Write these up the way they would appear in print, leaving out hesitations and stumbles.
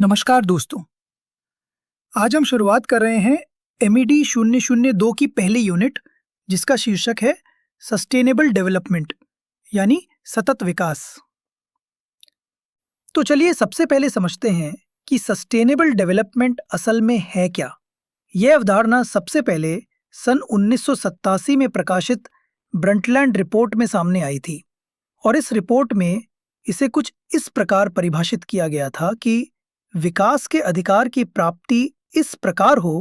नमस्कार दोस्तों। आज हम शुरुआत कर रहे हैं MED 002 की पहली यूनिट, जिसका शीर्षक है सस्टेनेबल डेवलपमेंट यानी सतत विकास। तो चलिए सबसे पहले समझते हैं कि सस्टेनेबल डेवलपमेंट असल में है क्या। यह अवधारणा सबसे पहले सन 1987 में प्रकाशित ब्रंटलैंड रिपोर्ट में सामने आई थी और इस रिपोर्ट में इसे कुछ इस प्रकार परिभाषित किया गया था कि विकास के अधिकार की प्राप्ति इस प्रकार हो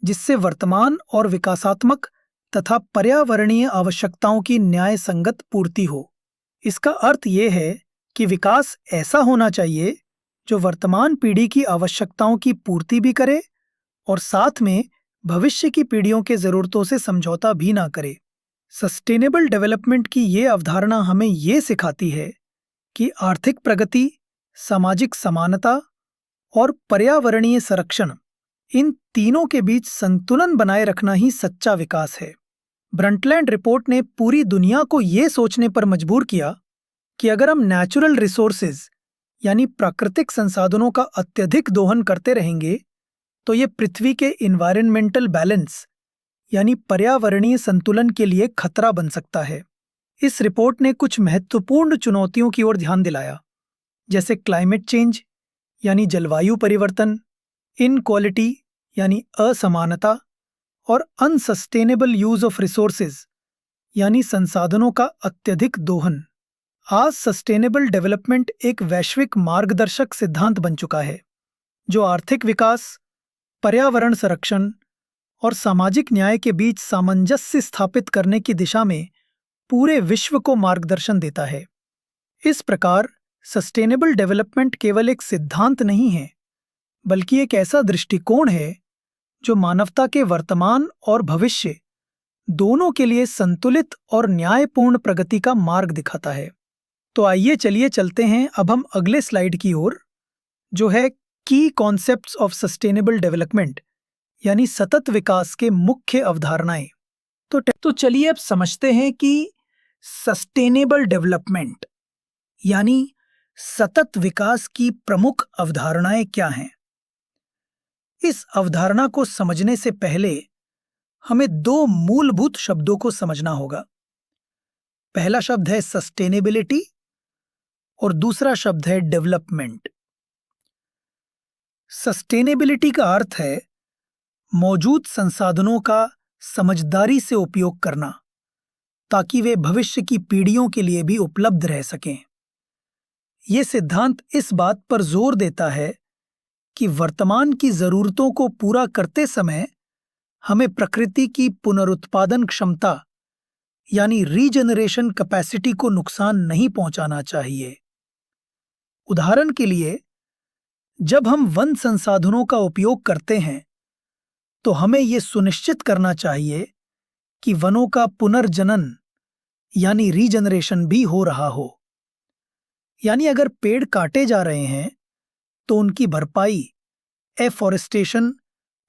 जिससे वर्तमान और विकासात्मक तथा पर्यावरणीय आवश्यकताओं की न्याय संगत पूर्ति हो। इसका अर्थ यह है कि विकास ऐसा होना चाहिए जो वर्तमान पीढ़ी की आवश्यकताओं की पूर्ति भी करे और साथ में भविष्य की पीढ़ियों के जरूरतों से समझौता भी ना करे। सस्टेनेबल डेवलपमेंट की ये अवधारणा हमें ये सिखाती है कि आर्थिक प्रगति, सामाजिक समानता और पर्यावरणीय संरक्षण, इन तीनों के बीच संतुलन बनाए रखना ही सच्चा विकास है। ब्रंटलैंड रिपोर्ट ने पूरी दुनिया को ये सोचने पर मजबूर किया कि अगर हम नेचुरल रिसोर्सेज यानी प्राकृतिक संसाधनों का अत्यधिक दोहन करते रहेंगे तो ये पृथ्वी के इन्वायरमेंटल बैलेंस यानी पर्यावरणीय संतुलन के लिए खतरा बन सकता है। इस रिपोर्ट ने कुछ महत्वपूर्ण चुनौतियों की ओर ध्यान दिलाया, जैसे क्लाइमेट चेंज यानी जलवायु परिवर्तन, इनक्वालिटी यानी असमानता और अनसस्टेनेबल यूज ऑफ रिसोर्सेज यानी संसाधनों का अत्यधिक दोहन। आज सस्टेनेबल डेवलपमेंट एक वैश्विक मार्गदर्शक सिद्धांत बन चुका है जो आर्थिक विकास, पर्यावरण संरक्षण और सामाजिक न्याय के बीच सामंजस्य स्थापित करने की दिशा में पूरे विश्व को मार्गदर्शन देता है। इस प्रकार सस्टेनेबल डेवलपमेंट केवल एक सिद्धांत नहीं है, बल्कि एक ऐसा दृष्टिकोण है जो मानवता के वर्तमान और भविष्य दोनों के लिए संतुलित और न्यायपूर्ण प्रगति का मार्ग दिखाता है। तो आइए चलिए चलते हैं अब हम अगले स्लाइड की ओर, जो है की कॉन्सेप्ट्स ऑफ सस्टेनेबल डेवलपमेंट यानी सतत विकास के मुख्य अवधारणाएं। तो चलिए अब समझते हैं कि सस्टेनेबल डेवलपमेंट यानी सतत विकास की प्रमुख अवधारणाएं क्या हैं। इस अवधारणा को समझने से पहले हमें दो मूलभूत शब्दों को समझना होगा। पहला शब्द है सस्टेनेबिलिटी और दूसरा शब्द है डेवलपमेंट। सस्टेनेबिलिटी का अर्थ है मौजूद संसाधनों का समझदारी से उपयोग करना ताकि वे भविष्य की पीढ़ियों के लिए भी उपलब्ध रह सकें। यह सिद्धांत इस बात पर जोर देता है कि वर्तमान की जरूरतों को पूरा करते समय हमें प्रकृति की पुनरुत्पादन क्षमता यानी रीजनरेशन कैपेसिटी को नुकसान नहीं पहुंचाना चाहिए। उदाहरण के लिए, जब हम वन संसाधनों का उपयोग करते हैं तो हमें यह सुनिश्चित करना चाहिए कि वनों का पुनर्जनन यानी रीजनरेशन भी हो रहा हो। यानी अगर पेड़ काटे जा रहे हैं तो उनकी भरपाई एफॉरेस्टेशन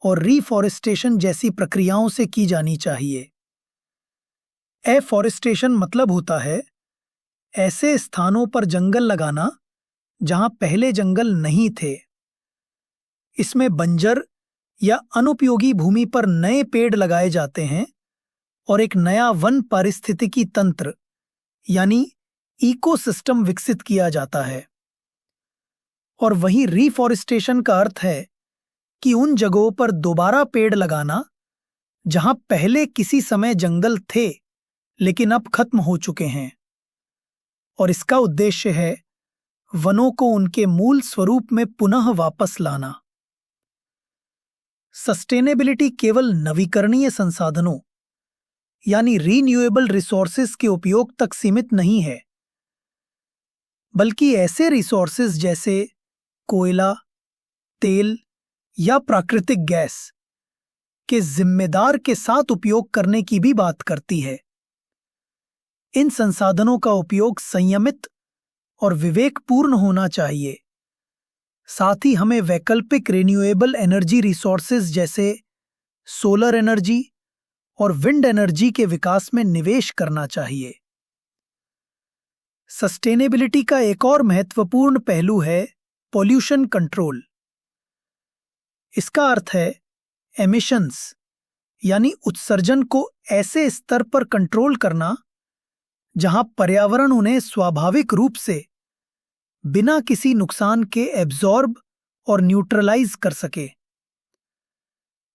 और रीफॉरेस्टेशन जैसी प्रक्रियाओं से की जानी चाहिए। एफॉरेस्टेशन मतलब होता है ऐसे स्थानों पर जंगल लगाना जहां पहले जंगल नहीं थे। इसमें बंजर या अनुपयोगी भूमि पर नए पेड़ लगाए जाते हैं और एक नया वन पारिस्थितिकी तंत्र यानी इकोसिस्टम विकसित किया जाता है। और वहीं रीफॉरेस्टेशन का अर्थ है कि उन जगहों पर दोबारा पेड़ लगाना जहां पहले किसी समय जंगल थे लेकिन अब खत्म हो चुके हैं, और इसका उद्देश्य है वनों को उनके मूल स्वरूप में पुनः वापस लाना। सस्टेनेबिलिटी केवल नवीकरणीय संसाधनों यानी रीन्यूएबल रिसोर्सेज के उपयोग तक सीमित नहीं है, बल्कि ऐसे रिसोर्सेज जैसे कोयला, तेल या प्राकृतिक गैस के जिम्मेदार के साथ उपयोग करने की भी बात करती है। इन संसाधनों का उपयोग संयमित और विवेकपूर्ण होना चाहिए। साथ ही हमें वैकल्पिक रिन्यूएबल एनर्जी रिसोर्सेज जैसे सोलर एनर्जी और विंड एनर्जी के विकास में निवेश करना चाहिए। सस्टेनेबिलिटी का एक और महत्वपूर्ण पहलू है पॉल्यूशन कंट्रोल इसका अर्थ है एमिशंस, यानी उत्सर्जन को ऐसे स्तर पर कंट्रोल करना जहां पर्यावरण उन्हें स्वाभाविक रूप से बिना किसी नुकसान के एब्जॉर्ब और न्यूट्रलाइज कर सके।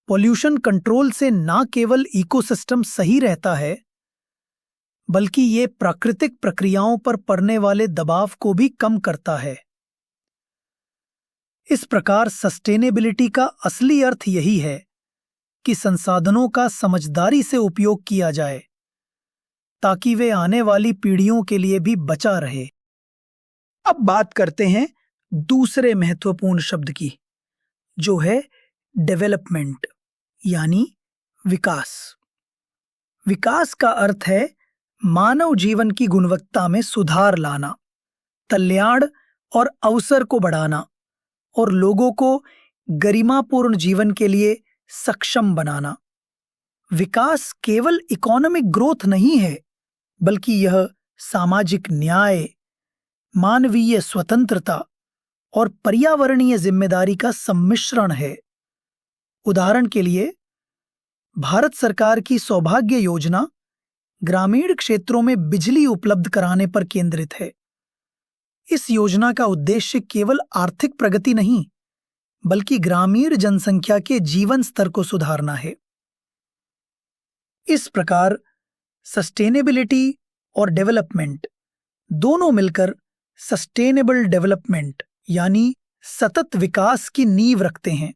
पोल्यूशन कंट्रोल से न केवल इकोसिस्टम सही रहता है, बल्कि ये प्राकृतिक प्रक्रियाओं पर पड़ने वाले दबाव को भी कम करता है। इस प्रकार सस्टेनेबिलिटी का असली अर्थ यही है कि संसाधनों का समझदारी से उपयोग किया जाए ताकि वे आने वाली पीढ़ियों के लिए भी बचा रहे। अब बात करते हैं दूसरे महत्वपूर्ण शब्द की, जो है डेवलपमेंट, यानी विकास। विकास का अर्थ है मानव जीवन की गुणवत्ता में सुधार लाना, कल्याण और अवसर को बढ़ाना और लोगों को गरिमापूर्ण जीवन के लिए सक्षम बनाना। विकास केवल इकोनॉमिक ग्रोथ नहीं है, बल्कि यह सामाजिक न्याय, मानवीय स्वतंत्रता और पर्यावरणीय जिम्मेदारी का सम्मिश्रण है। उदाहरण के लिए, भारत सरकार की सौभाग्य योजना ग्रामीण क्षेत्रों में बिजली उपलब्ध कराने पर केंद्रित है। इस योजना का उद्देश्य केवल आर्थिक प्रगति नहीं, बल्कि ग्रामीण जनसंख्या के जीवन स्तर को सुधारना है। इस प्रकार सस्टेनेबिलिटी और डेवलपमेंट दोनों मिलकर सस्टेनेबल डेवलपमेंट यानी सतत विकास की नींव रखते हैं,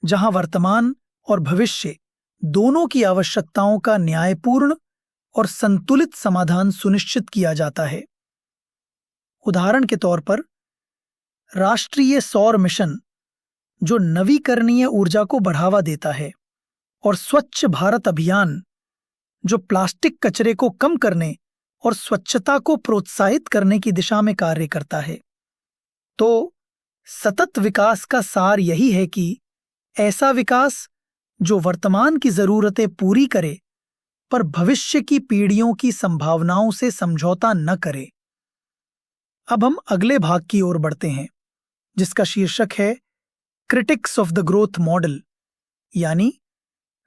जहां वर्तमान और भविष्य दोनों की आवश्यकताओं का न्यायपूर्ण और संतुलित समाधान सुनिश्चित किया जाता है। उदाहरण के तौर पर, राष्ट्रीय सौर मिशन, जो नवीकरणीय ऊर्जा को बढ़ावा देता है, और स्वच्छ भारत अभियान, जो प्लास्टिक कचरे को कम करने और स्वच्छता को प्रोत्साहित करने की दिशा में कार्य करता है। तो सतत विकास का सार यही है कि ऐसा विकास जो वर्तमान की जरूरतें पूरी करे, पर भविष्य की पीढ़ियों की संभावनाओं से समझौता न करे। अब हम अगले भाग की ओर बढ़ते हैं, जिसका शीर्षक है critics of the growth model, यानी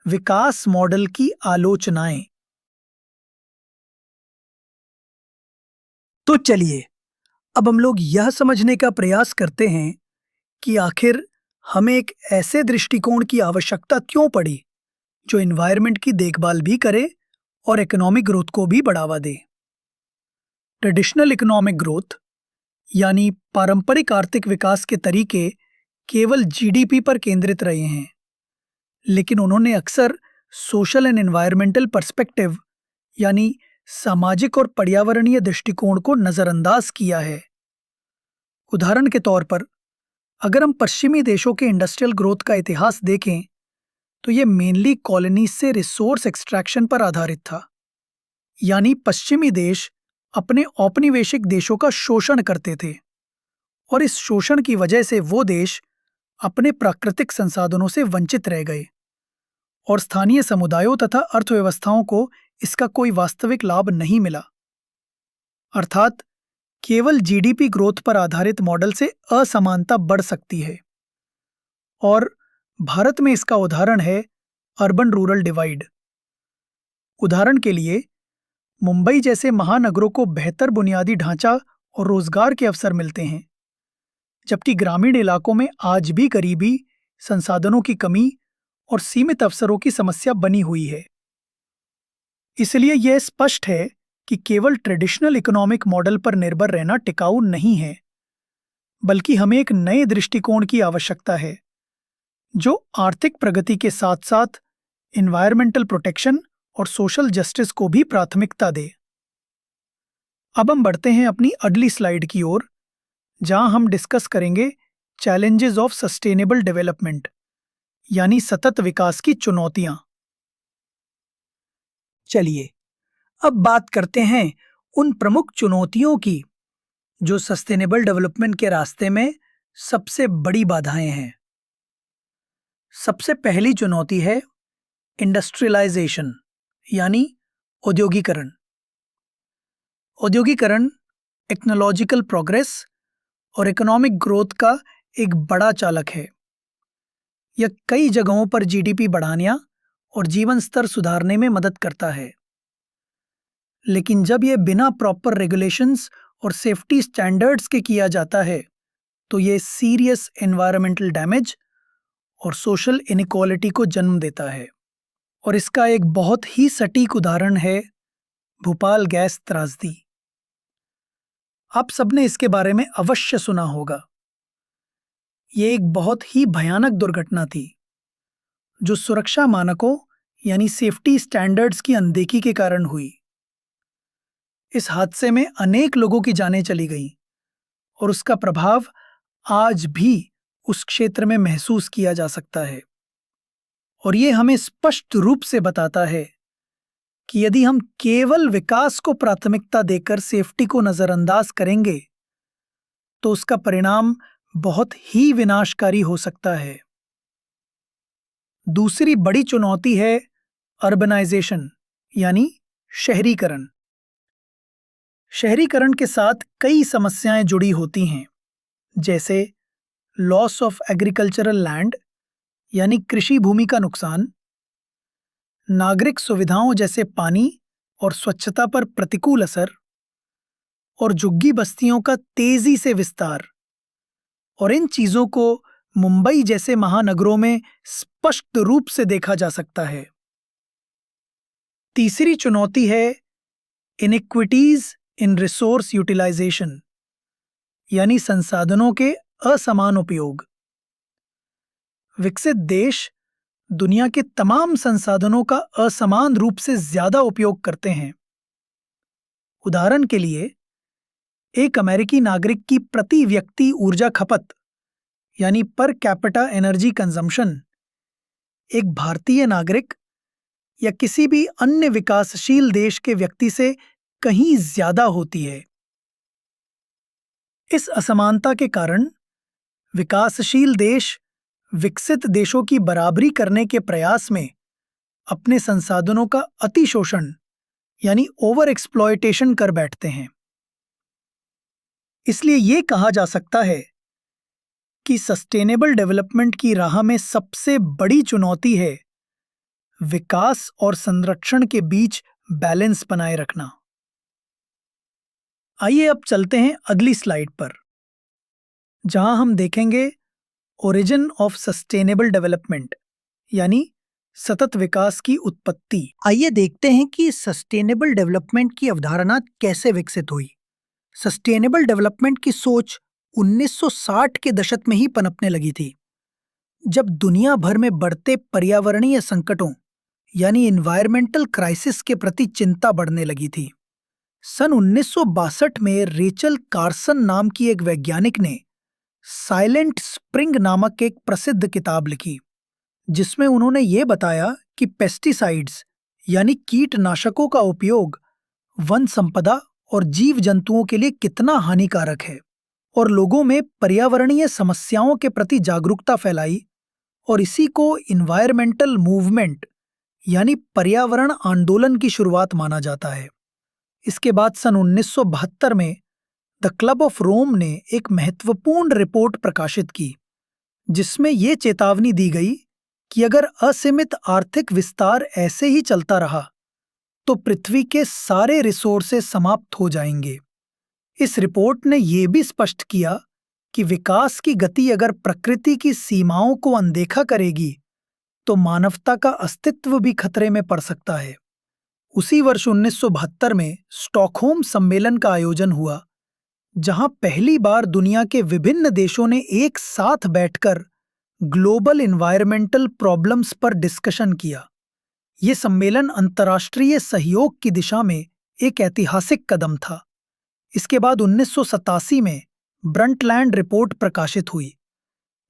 विकास मॉडल की आलोचनाएं। तो चलिए, अब हम लोग यह समझने का प्रयास करते हैं कि आखिर हमें एक ऐसे दृष्टिकोण की आवश्यकता क्यों पड़ी जो एनवायरनमेंट की देखभाल भी करे और इकोनॉमिक ग्रोथ को भी बढ़ावा दे। ट्रेडिशनल इकोनॉमिक ग्रोथ यानी पारंपरिक आर्थिक विकास के तरीके केवल जीडीपी पर केंद्रित रहे हैं, लेकिन उन्होंने अक्सर सोशल एंड एनवायरमेंटल पर्सपेक्टिव यानी सामाजिक और पर्यावरणीय दृष्टिकोण को नजरअंदाज किया है। उदाहरण के तौर पर, अगर हम पश्चिमी देशों के इंडस्ट्रियल ग्रोथ का इतिहास देखें, तो ये मेनली कॉलोनीज से रिसोर्स एक्सट्रैक्शन पर आधारित था। यानी पश्चिमी देश अपने औपनिवेशिक देशों का शोषण करते थे, और इस शोषण की वजह से वो देश अपने प्राकृतिक संसाधनों से वंचित रह गए, और स्थानीय समुदायों तथा अर्थव्यवस्थाओं को इसका कोई वास्तविक लाभ नहीं मिला। अर्थात केवल जीडीपी ग्रोथ पर आधारित मॉडल से असमानता बढ़ सकती है, और भारत में इसका उदाहरण है अर्बन रूरल डिवाइड। उदाहरण के लिए, मुंबई जैसे महानगरों को बेहतर बुनियादी ढांचा और रोजगार के अवसर मिलते हैं, जबकि ग्रामीण इलाकों में आज भी गरीबी, संसाधनों की कमी और सीमित अवसरों की समस्या बनी हुई है। इसलिए यह स्पष्ट है कि केवल ट्रेडिशनल इकोनॉमिक मॉडल पर निर्भर रहना टिकाऊ नहीं है, बल्कि हमें एक नए दृष्टिकोण की आवश्यकता है जो आर्थिक प्रगति के साथ साथ एनवायरमेंटल प्रोटेक्शन और सोशल जस्टिस को भी प्राथमिकता दे। अब हम बढ़ते हैं अपनी अगली स्लाइड की ओर, जहां हम डिस्कस करेंगे चैलेंजेस ऑफ सस्टेनेबल डेवलपमेंट यानी सतत विकास की चुनौतियां। चलिए, अब बात करते हैं उन प्रमुख चुनौतियों की जो सस्टेनेबल डेवलपमेंट के रास्ते में सबसे बड़ी बाधाएं हैं। सबसे पहली चुनौती है इंडस्ट्रियलाइजेशन यानी औद्योगिकरण। औद्योगिकरण टेक्नोलॉजिकल प्रोग्रेस और इकोनॉमिक ग्रोथ का एक बड़ा चालक है। यह कई जगहों पर जीडीपी बढ़ाने और जीवन स्तर सुधारने में मदद करता है। लेकिन जब यह बिना प्रॉपर रेगुलेशंस और सेफ्टी स्टैंडर्ड्स के किया जाता है तो ये सीरियस एनवायरमेंटल डैमेज और सोशल इनइक्वालिटी को जन्म देता है। और इसका एक बहुत ही सटीक उदाहरण है भोपाल गैस त्रासदी। आप सबने इसके बारे में अवश्य सुना होगा। ये एक बहुत ही भयानक दुर्घटना थी जो सुरक्षा मानकों यानी सेफ्टी स्टैंडर्ड्स की अनदेखी के कारण हुई। इस हादसे में अनेक लोगों की जानें चली गईं और उसका प्रभाव आज भी उस क्षेत्र में महसूस किया जा सकता है। और ये हमें स्पष्ट रूप से बताता है कि यदि हम केवल विकास को प्राथमिकता देकर सेफ्टी को नजरअंदाज करेंगे तो उसका परिणाम बहुत ही विनाशकारी हो सकता है। दूसरी बड़ी चुनौती है अर्बनाइजेशन यानी शहरीकरण। शहरीकरण के साथ कई समस्याएं जुड़ी होती हैं, जैसे लॉस ऑफ एग्रीकल्चरल लैंड यानी कृषि भूमि का नुकसान, नागरिक सुविधाओं जैसे पानी और स्वच्छता पर प्रतिकूल असर, और झुग्गी बस्तियों का तेजी से विस्तार। और इन चीजों को मुंबई जैसे महानगरों में स्पष्ट रूप से देखा जा सकता है। तीसरी चुनौती है इनइक्विटीज इन रिसोर्स यूटिलाइजेशन यानी संसाधनों के असमान उपयोग। विकसित देश दुनिया के तमाम संसाधनों का असमान रूप से ज्यादा उपयोग करते हैं। उदाहरण के लिए, एक अमेरिकी नागरिक की प्रति व्यक्ति ऊर्जा खपत यानी पर कैपिटा एनर्जी कंजम्पशन एक भारतीय नागरिक या किसी भी अन्य विकासशील देश के व्यक्ति से कहीं ज्यादा होती है। इस असमानता के कारण विकासशील देश विकसित देशों की बराबरी करने के प्रयास में अपने संसाधनों का अतिशोषण यानी ओवर एक्सप्लॉयटेशन कर बैठते हैं। इसलिए यह कहा जा सकता है कि सस्टेनेबल डेवलपमेंट की राह में सबसे बड़ी चुनौती है विकास और संरक्षण के बीच बैलेंस बनाए रखना। आइए अब चलते हैं अगली स्लाइड पर, जहां हम देखेंगे ओरिजिन ऑफ सस्टेनेबल डेवलपमेंट यानी सतत विकास की उत्पत्ति। आइए देखते हैं कि सस्टेनेबल डेवलपमेंट की अवधारणा कैसे विकसित हुई। सस्टेनेबल डेवलपमेंट की सोच 1960 के दशक में ही पनपने लगी थी, जब दुनिया भर में बढ़ते पर्यावरणीय संकटों यानी इन्वायरमेंटल क्राइसिस के प्रति चिंता बढ़ने लगी थी। सन 1962 में रेचल कार्सन नाम की एक वैज्ञानिक ने साइलेंट स्प्रिंग नामक एक प्रसिद्ध किताब लिखी, जिसमें उन्होंने ये बताया कि पेस्टिसाइड्स यानी कीटनाशकों का उपयोग वन संपदा और जीव जंतुओं के लिए कितना हानिकारक है, और लोगों में पर्यावरणीय समस्याओं के प्रति जागरूकता फैलाई। और इसी को इन्वायरमेंटल मूवमेंट यानी पर्यावरण आंदोलन की शुरुआत माना जाता है। इसके बाद सन 1972 में द क्लब ऑफ रोम ने एक महत्वपूर्ण रिपोर्ट प्रकाशित की, जिसमें यह चेतावनी दी गई कि अगर असीमित आर्थिक विस्तार ऐसे ही चलता रहा तो पृथ्वी के सारे रिसोर्सेज समाप्त हो जाएंगे। इस रिपोर्ट ने यह भी स्पष्ट किया कि विकास की गति अगर प्रकृति की सीमाओं को अनदेखा करेगी तो मानवता का अस्तित्व भी खतरे में पड़ सकता है। उसी वर्ष 1972 में स्टॉकहोम सम्मेलन का आयोजन हुआ, जहां पहली बार दुनिया के विभिन्न देशों ने एक साथ बैठकर ग्लोबल एनवायरमेंटल प्रॉब्लम्स पर डिस्कशन किया। ये सम्मेलन अंतर्राष्ट्रीय सहयोग की दिशा में एक ऐतिहासिक कदम था। इसके बाद 1987 में ब्रंटलैंड रिपोर्ट प्रकाशित हुई,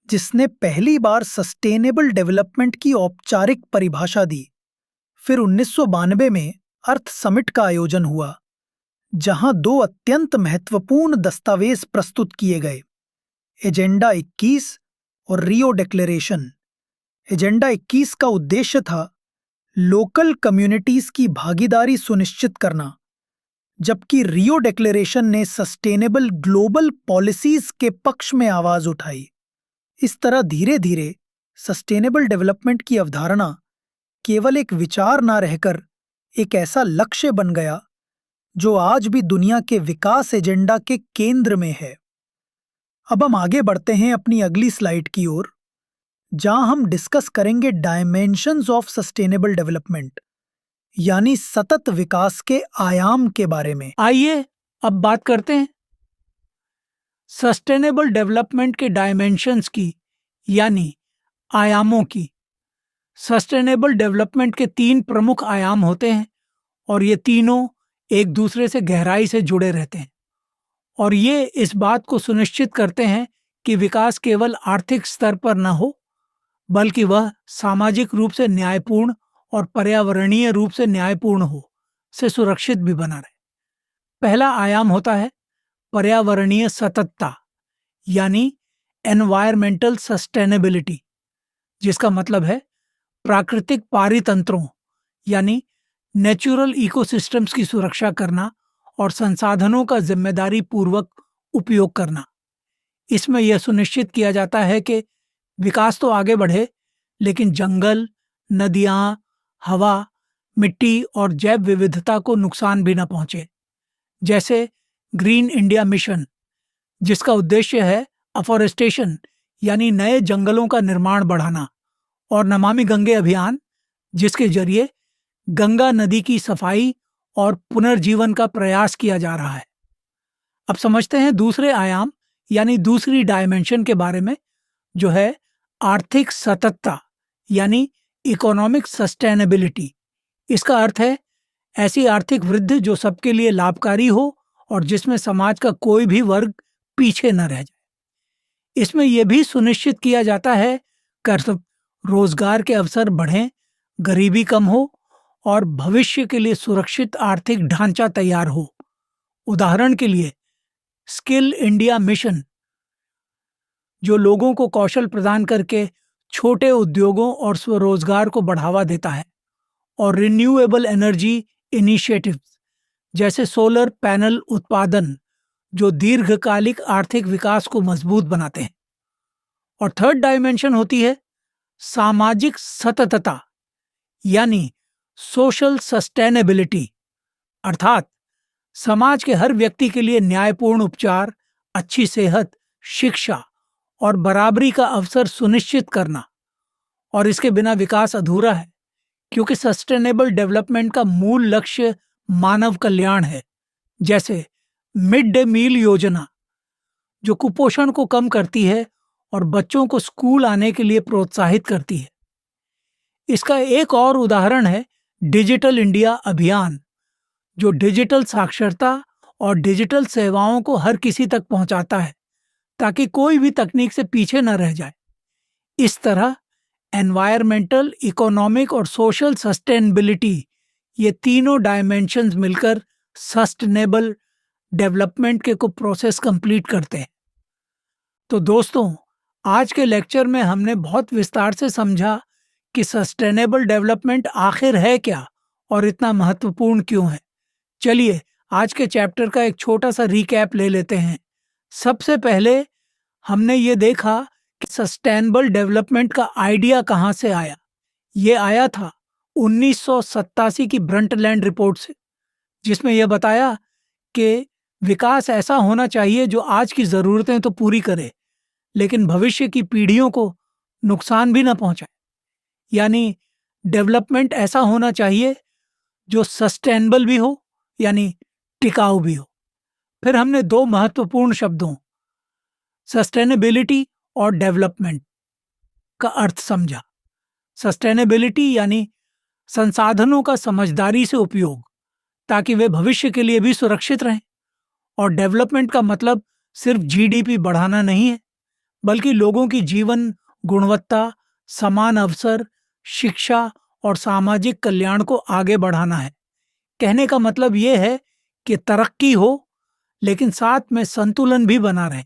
जिसने पहली बार सस्टेनेबल डेवलपमेंट की औपचारिक परिभाषा दी। फिर 1992 में अर्थ समिट का आयोजन हुआ, जहां दो अत्यंत महत्वपूर्ण दस्तावेज प्रस्तुत किए गए, एजेंडा 21 और रियो डिक्लेरेशन। एजेंडा 21 का उद्देश्य था लोकल कम्युनिटीज की भागीदारी सुनिश्चित करना, जबकि रियो डिक्लेरेशन ने सस्टेनेबल ग्लोबल पॉलिसीज के पक्ष में आवाज उठाई। इस तरह धीरे धीरे सस्टेनेबल डेवलपमेंट की अवधारणा केवल एक विचार ना रहकर एक ऐसा लक्ष्य बन गया जो आज भी दुनिया के विकास एजेंडा के केंद्र में है। अब हम आगे बढ़ते हैं अपनी अगली स्लाइड की ओर, जहां हम डिस्कस करेंगे डायमेंशंस ऑफ सस्टेनेबल डेवलपमेंट, यानी सतत विकास के आयाम के बारे में। आइए अब बात करते हैं सस्टेनेबल डेवलपमेंट के डायमेंशंस की, यानी आयामों की। सस्टेनेबल डेवलपमेंट के 3 प्रमुख आयाम होते हैं और ये तीनों एक दूसरे से गहराई से जुड़े रहते हैं, और ये इस बात को सुनिश्चित करते हैं कि विकास केवल आर्थिक स्तर पर न हो, बल्कि वह सामाजिक रूप से न्यायपूर्ण और पर्यावरणीय रूप से न्यायपूर्ण हो, से सुरक्षित भी बना रहे। पहला आयाम होता है पर्यावरणीय सततता, यानी एनवायरमेंटल सस्टेनेबिलिटी, जिसका मतलब है प्राकृतिक पारितंत्रों यानी नेचुरल इकोसिस्टम्स की सुरक्षा करना और संसाधनों का जिम्मेदारी पूर्वक उपयोग करना। इसमें यह सुनिश्चित किया जाता है कि विकास तो आगे बढ़े, लेकिन जंगल, नदियाँ, हवा, मिट्टी और जैव विविधता को नुकसान भी न पहुंचे। जैसे ग्रीन इंडिया मिशन, जिसका उद्देश्य है अफॉरेस्टेशन यानी नए जंगलों का निर्माण बढ़ाना, और नमामि गंगे अभियान, जिसके जरिए गंगा नदी की सफाई और पुनर्जीवन का प्रयास किया जा रहा है। अब समझते हैं दूसरे आयाम यानी दूसरी डायमेंशन के बारे में, जो है आर्थिक सततता यानी इकोनॉमिक सस्टेनेबिलिटी। इसका अर्थ है ऐसी आर्थिक वृद्धि जो सबके लिए लाभकारी हो और जिसमें समाज का कोई भी वर्ग पीछे न रह जाए। इसमें यह भी सुनिश्चित किया जाता है कि रोजगार के अवसर बढ़ें, गरीबी कम हो और भविष्य के लिए सुरक्षित आर्थिक ढांचा तैयार हो। उदाहरण के लिए स्किल इंडिया मिशन, जो लोगों को कौशल प्रदान करके छोटे उद्योगों और स्वरोजगार को बढ़ावा देता है, और रिन्यूएबल एनर्जी इनिशिएटिव्स जैसे सोलर पैनल उत्पादन, जो दीर्घकालिक आर्थिक विकास को मजबूत बनाते हैं। और थर्ड डायमेंशन होती है सामाजिक सततता यानी सोशल सस्टेनेबिलिटी, अर्थात समाज के हर व्यक्ति के लिए न्यायपूर्ण उपचार, अच्छी सेहत, शिक्षा और बराबरी का अवसर सुनिश्चित करना। और इसके बिना विकास अधूरा है, क्योंकि सस्टेनेबल डेवलपमेंट का मूल लक्ष्य मानव कल्याण है। जैसे मिड डे मील योजना, जो कुपोषण को कम करती है और बच्चों को स्कूल आने के लिए प्रोत्साहित करती है। इसका एक और उदाहरण है डिजिटल इंडिया अभियान, जो डिजिटल साक्षरता और डिजिटल सेवाओं को हर किसी तक पहुंचाता है, ताकि कोई भी तकनीक से पीछे न रह जाए। इस तरह एनवायरमेंटल, इकोनॉमिक और सोशल सस्टेनेबिलिटी, ये तीनों डायमेंशंस मिलकर सस्टेनेबल डेवलपमेंट के को प्रोसेस कंप्लीट करते हैं। तो दोस्तों, आज के लेक्चर में हमने बहुत विस्तार से समझा कि सस्टेनेबल डेवलपमेंट आखिर है क्या और इतना महत्वपूर्ण क्यों है। चलिए आज के चैप्टर का एक छोटा सा रिकैप ले लेते हैं। सबसे पहले हमने ये देखा कि सस्टेनेबल डेवलपमेंट का आइडिया कहाँ से आया। ये आया था 1987 की ब्रंटलैंड रिपोर्ट से, जिसमें यह बताया कि विकास ऐसा होना चाहिए जो आज की ज़रूरतें तो पूरी करे, लेकिन भविष्य की पीढ़ियों को नुकसान भी न पहुंचाए। यानी डेवलपमेंट ऐसा होना चाहिए जो सस्टेनेबल भी हो, यानी टिकाऊ भी हो। फिर हमने 2 महत्वपूर्ण शब्दों सस्टेनेबिलिटी और डेवलपमेंट का अर्थ समझा। सस्टेनेबिलिटी यानी संसाधनों का समझदारी से उपयोग, ताकि वे भविष्य के लिए भी सुरक्षित रहें। और डेवलपमेंट का मतलब सिर्फ जीडीपी बढ़ाना नहीं है, बल्कि लोगों की जीवन गुणवत्ता, समान अवसर, शिक्षा और सामाजिक कल्याण को आगे बढ़ाना है। कहने का मतलब ये है कि तरक्की हो, लेकिन साथ में संतुलन भी बना रहे।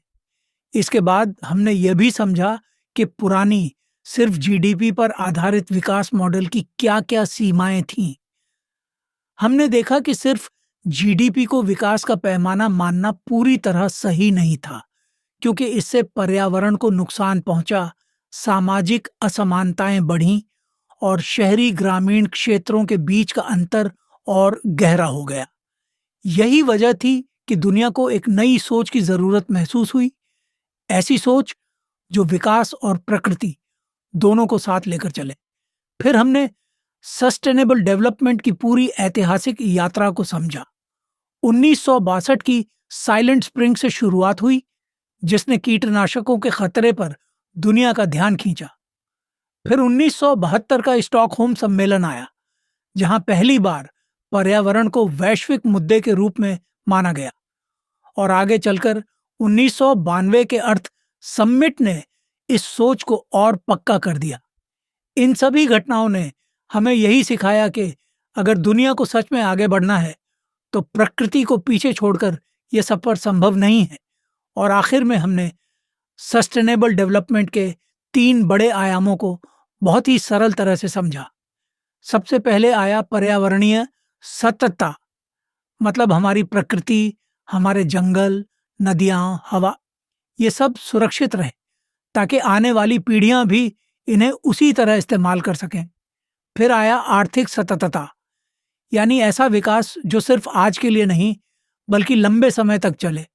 इसके बाद हमने यह भी समझा कि पुरानी सिर्फ जीडीपी पर आधारित विकास मॉडल की क्या क्या सीमाएं थीं। हमने देखा कि सिर्फ जीडीपी को विकास का पैमाना मानना पूरी तरह सही नहीं था, क्योंकि इससे पर्यावरण को नुकसान पहुंचा, सामाजिक असमानताएं बढ़ीं और शहरी ग्रामीण क्षेत्रों के बीच का अंतर और गहरा हो गया। यही वजह थी कि दुनिया को एक नई सोच की जरूरत महसूस हुई, ऐसी सोच जो विकास और प्रकृति दोनों को साथ लेकर चले। फिर हमने सस्टेनेबल डेवलपमेंट की पूरी ऐतिहासिक यात्रा को समझा। 1962 की साइलेंट स्प्रिंग से शुरुआत हुई, जिसने कीटनाशकों के खतरे पर दुनिया का ध्यान खींचा। फिर 1972 का स्टॉकहोम सम्मेलन आया, जहां पहली बार पर्यावरण को वैश्विक मुद्दे के रूप में माना गया, और आगे चलकर 1992 के अर्थ समिट ने इस सोच को और पक्का कर दिया। इन सभी घटनाओं ने हमें यही सिखाया कि अगर दुनिया को सच में आगे बढ़ना है तो प्रकृति को पीछे छोड़कर यह सफर संभव नहीं है। और आखिर में हमने सस्टेनेबल डेवलपमेंट के 3 बड़े आयामों को बहुत ही सरल तरह से समझा। सबसे पहले आया पर्यावरणीय सततता, मतलब हमारी प्रकृति, हमारे जंगल, नदियां, हवा, ये सब सुरक्षित रहे ताकि आने वाली पीढ़ियां भी इन्हें उसी तरह इस्तेमाल कर सकें। फिर आया आर्थिक सततता, यानी ऐसा विकास जो सिर्फ आज के लिए नहीं बल्कि लंबे समय तक चले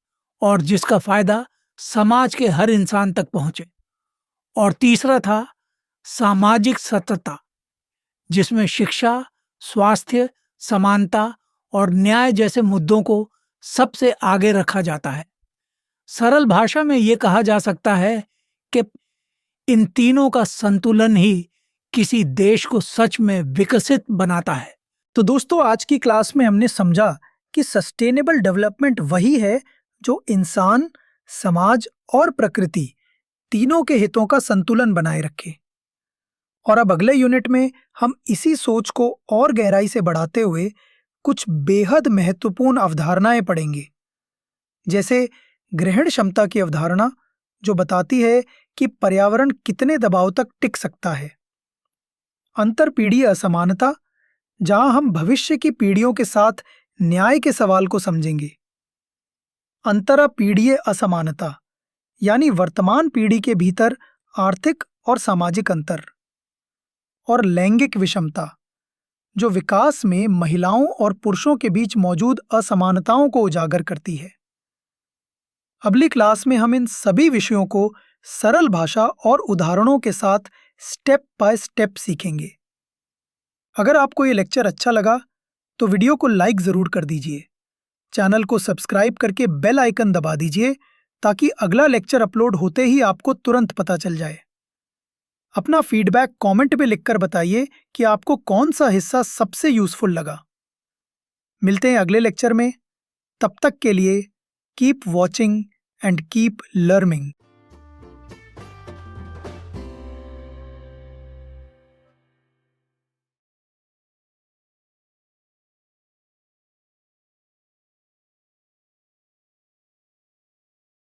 और जिसका फायदा समाज के हर इंसान तक पहुंचे। और तीसरा था सामाजिक सततता, जिसमें शिक्षा, स्वास्थ्य, समानता और न्याय जैसे मुद्दों को सबसे आगे रखा जाता है। सरल भाषा में ये कहा जा सकता है कि इन तीनों का संतुलन ही किसी देश को सच में विकसित बनाता है। तो दोस्तों, आज की क्लास में हमने समझा कि सस्टेनेबल डेवलपमेंट वही है जो इंसान, समाज और प्रकृति तीनों के हितों का संतुलन बनाए रखे। और अब अगले यूनिट में हम इसी सोच को और गहराई से बढ़ाते हुए कुछ बेहद महत्वपूर्ण अवधारणाएं पढ़ेंगे, जैसे ग्रहण क्षमता की अवधारणा, जो बताती है कि पर्यावरण कितने दबाव तक टिक सकता है। अंतरपीढ़ीय असमानता, जहां हम भविष्य की पीढ़ियों के साथ न्याय के सवाल को समझेंगे। अंतरपीढ़ीय असमानता, यानी वर्तमान पीढ़ी के भीतर आर्थिक और सामाजिक अंतर। और लैंगिक विषमता, जो विकास में महिलाओं और पुरुषों के बीच मौजूद असमानताओं को उजागर करती है। अगली क्लास में हम इन सभी विषयों को सरल भाषा और उदाहरणों के साथ स्टेप बाय स्टेप सीखेंगे। अगर आपको ये लेक्चर अच्छा लगा तो वीडियो को लाइक जरूर कर दीजिए, चैनल को सब्सक्राइब करके बेल आइकन दबा दीजिए ताकि अगला लेक्चर अपलोड होते ही आपको तुरंत पता चल जाए। अपना फीडबैक कमेंट में लिखकर बताइए कि आपको कौन सा हिस्सा सबसे यूजफुल लगा। मिलते हैं अगले लेक्चर में, तब तक के लिए keep watching and keep learning.